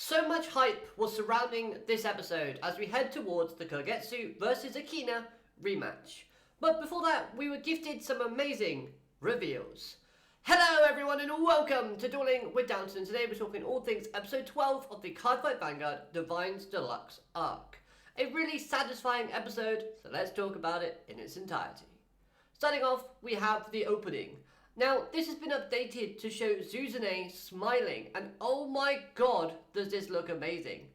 So much hype was surrounding this episode as we head towards the Kagestu versus Akina rematch. But before that, we were gifted some amazing reveals. Hello everyone and welcome to Dueling with Downton. Today we're talking all things episode 12 of the Cardfight Vanguard Divinez Deluxe arc. A really satisfying episode, so let's talk about it in its entirety. Starting off, we have the opening. Now, this has been updated to show Suzume smiling, and oh my god, does this look amazing.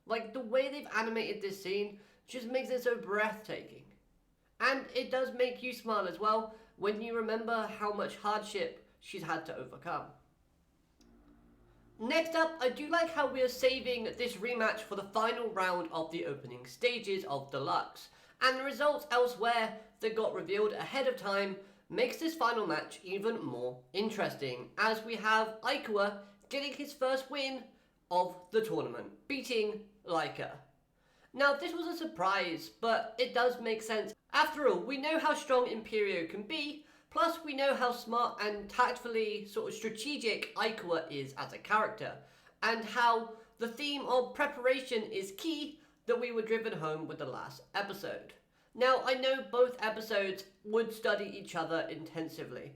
Like, the way they've animated this scene just makes it so breathtaking. And it does make you smile as well when you remember how much hardship she's had to overcome. Next up, I do like how we are saving this rematch for the final round of the opening stages of Deluxe, and the results elsewhere that got revealed ahead of time makes this final match even more interesting, as we have Akina getting his first win of the tournament, beating Laika. Now, this was a surprise, but it does make sense. After all, we know how strong Imperio can be, plus we know how smart and tactfully sort of strategic Akina is as a character, and how the theme of preparation is key that we were driven home with the last episode. Now, I know both episodes would study each other intensively,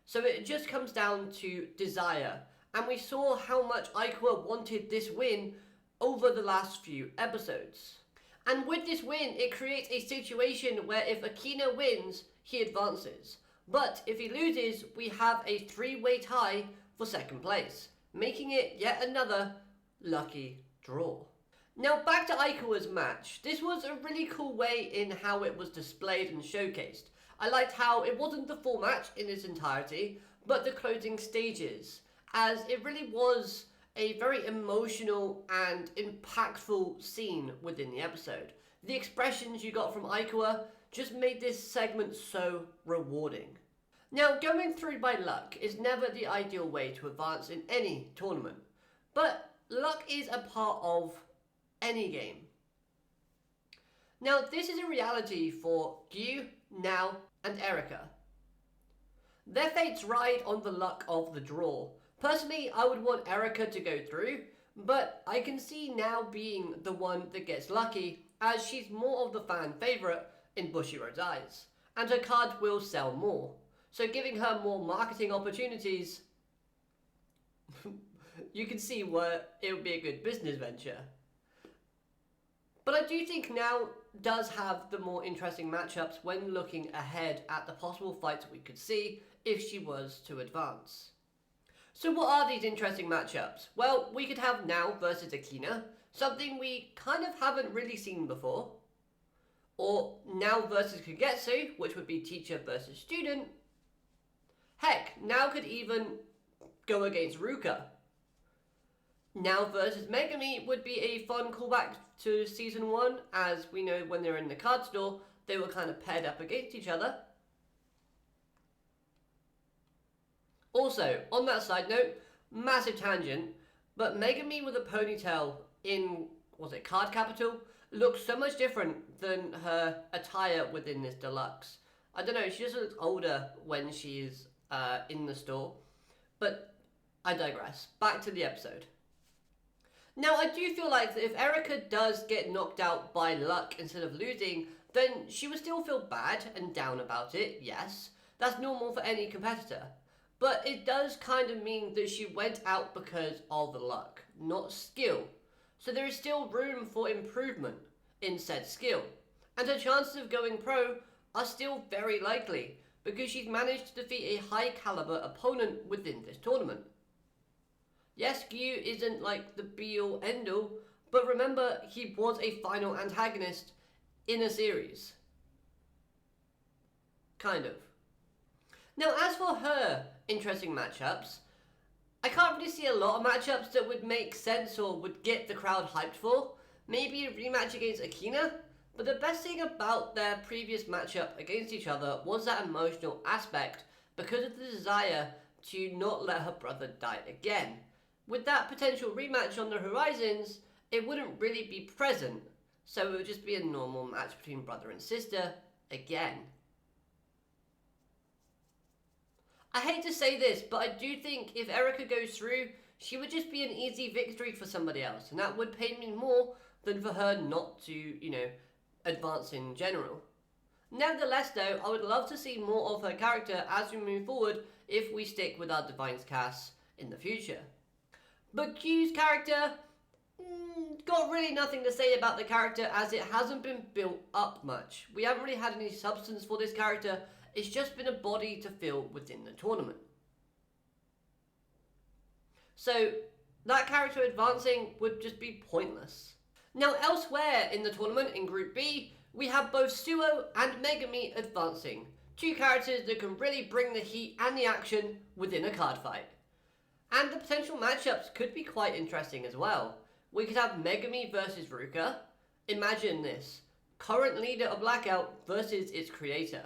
so it just comes down to desire, and we saw how much Akina wanted this win over the last few episodes. And with this win, it creates a situation where if Akina wins, he advances, but if he loses, we have a three-way tie for second place, making it yet another lucky draw. Now, back to Akina's match. This was a really cool way in how it was displayed and showcased. I liked how it wasn't the full match in its entirety, but the closing stages, as it really was a very emotional and impactful scene within the episode. The expressions you got from Akina just made this segment so rewarding. Now, going through by luck is never the ideal way to advance in any tournament, but luck is a part of any game. Now, this is a reality for Gyu, Now, and Erika. Their fates ride on the luck of the draw. Personally, I would want Erika to go through, but I can see Now being the one that gets lucky, as she's more of the fan favourite in Bushiroad's eyes, and her card will sell more, so giving her more marketing opportunities, you can see where it would be a good business venture. But I do think Now does have the more interesting matchups when looking ahead at the possible fights we could see if she was to advance. So what are these interesting matchups? Well, we could have Now versus Akina, something we kind of haven't really seen before. Or Now versus Kagestu, which would be teacher versus student. Heck, Now could even go against Ruka. Now versus Megami would be a fun callback to Season 1, as we know when they were in the card store, they were kind of paired up against each other. Also, on that side note, massive tangent, but Megami with a ponytail in, was it Card Capital, looks so much different than her attire within this deluxe. I don't know, she just looks older when she's in the store, but I digress. Back to the episode. Now, I do feel like that if Erika does get knocked out by luck instead of losing, then she would still feel bad and down about it, yes. That's normal for any competitor. But it does kind of mean that she went out because of luck, not skill. So there is still room for improvement in said skill. And her chances of going pro are still very likely, because she's managed to defeat a high caliber opponent within this tournament. Yes, Gyu isn't like the be-all end-all, but remember, he was a final antagonist in a series. Kind of. Now, as for her interesting matchups, I can't really see a lot of matchups that would make sense or would get the crowd hyped for. Maybe a rematch against Akina, but the best thing about their previous matchup against each other was that emotional aspect because of the desire to not let her brother die again. With that potential rematch on the horizons, it wouldn't really be present, so it would just be a normal match between brother and sister again. I hate to say this, but I do think if Erika goes through, she would just be an easy victory for somebody else, and that would pain me more than for her not to, advance in general. Nevertheless though, I would love to see more of her character as we move forward if we stick with our Divinez cast in the future. But Q's character, got really nothing to say about the character as it hasn't been built up much. We haven't really had any substance for this character, it's just been a body to fill within the tournament. So that character advancing would just be pointless. Now elsewhere in the tournament, in Group B, we have both Suo and Megami advancing, two characters that can really bring the heat and the action within a card fight. And the potential matchups could be quite interesting as well. We could have Megami versus Ruka. Imagine this, current leader of Blackout versus its creator.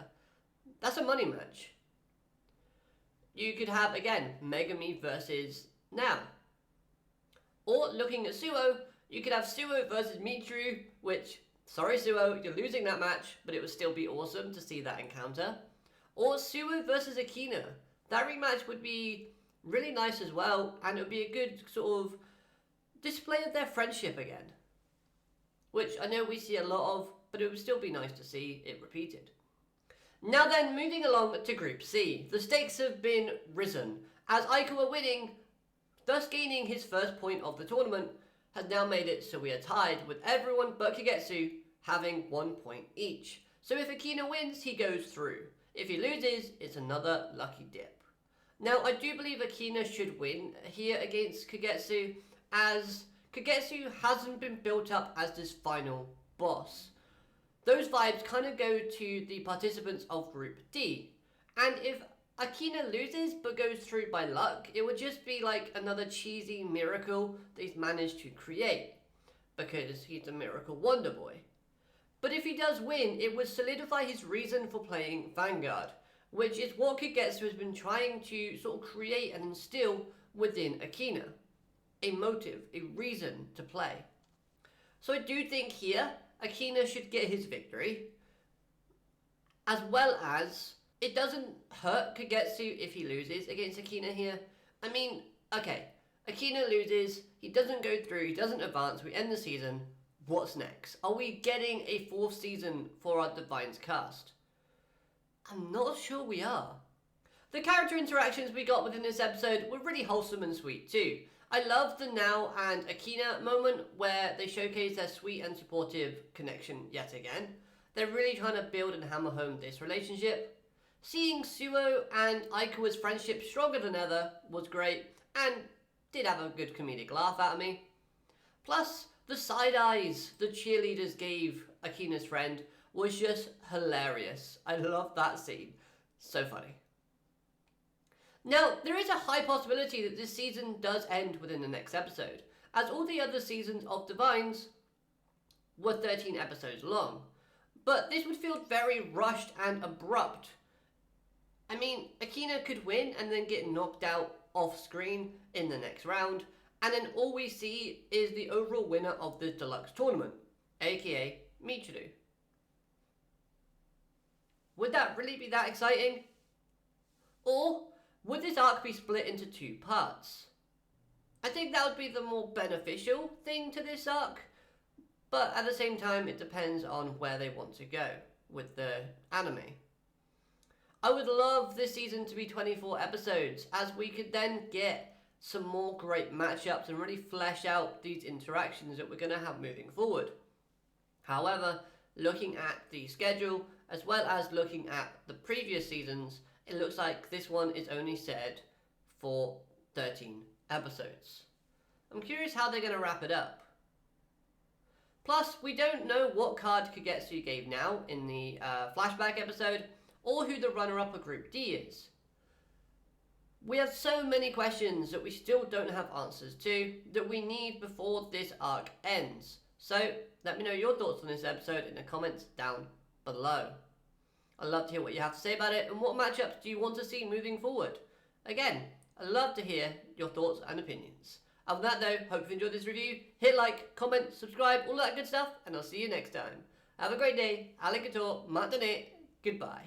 That's a money match. You could have, again, Megami versus Now. Or looking at Suo, you could have Suo versus Mitru, which, sorry Suo, you're losing that match, but it would still be awesome to see that encounter. Or Suo versus Akina. That rematch would be really nice as well, and it would be a good sort of display of their friendship again. Which I know we see a lot of, but it would still be nice to see it repeated. Now then, moving along to Group C. The stakes have been risen, as Aikawa winning, thus gaining his first point of the tournament, has now made it so we are tied with everyone but Kagestu having 1 point each. So if Akina wins, he goes through. If he loses, it's another lucky dip. Now I do believe Akina should win here against Kagestu, as Kagestu hasn't been built up as this final boss. Those vibes kind of go to the participants of Group D, and if Akina loses but goes through by luck, it would just be like another cheesy miracle that he's managed to create, because he's a miracle wonder boy. But if he does win, it would solidify his reason for playing Vanguard, which is what Kagestu has been trying to sort of create and instill within Akina. A motive, a reason to play. So I do think here, Akina should get his victory, as well as it doesn't hurt Kagestu if he loses against Akina here. I mean, okay, Akina loses, he doesn't go through, he doesn't advance, we end the season. What's next? Are we getting a 4th season for our Divinez cast? I'm not sure we are. The character interactions we got within this episode were really wholesome and sweet too. I love the Now and Akina moment where they showcase their sweet and supportive connection yet again. They're really trying to build and hammer home this relationship. Seeing Suo and Aikawa's friendship stronger than ever was great and did have a good comedic laugh out of me. Plus, the side eyes the cheerleaders gave Akina's friend was just hilarious. I love that scene. So funny. Now, there is a high possibility that this season does end within the next episode, as all the other seasons of Divinez were 13 episodes long. But this would feel very rushed and abrupt. I mean, Akina could win and then get knocked out off screen in the next round, and then all we see is the overall winner of the deluxe tournament, aka Michiru. Would that really be that exciting? Or would this arc be split into 2 parts? I think that would be the more beneficial thing to this arc, but at the same time it depends on where they want to go with the anime. I would love this season to be 24 episodes, as we could then get some more great matchups and really flesh out these interactions that we're going to have moving forward. However, looking at the schedule, as well as looking at the previous seasons, it looks like this one is only said for 13 episodes. I'm curious how they're going to wrap it up. Plus, we don't know what card Kagestu gave Now in the flashback episode, or who the runner-up of Group D is. We have so many questions that we still don't have answers to, that we need before this arc ends. So, let me know your thoughts on this episode in the comments down below. I'd love to hear what you have to say about it, and what matchups do you want to see moving forward? Again, I'd love to hear your thoughts and opinions. Other than that though, hope you enjoyed this review. Hit like, comment, subscribe, all that good stuff, and I'll see you next time. Have a great day. Alligator, matane, goodbye.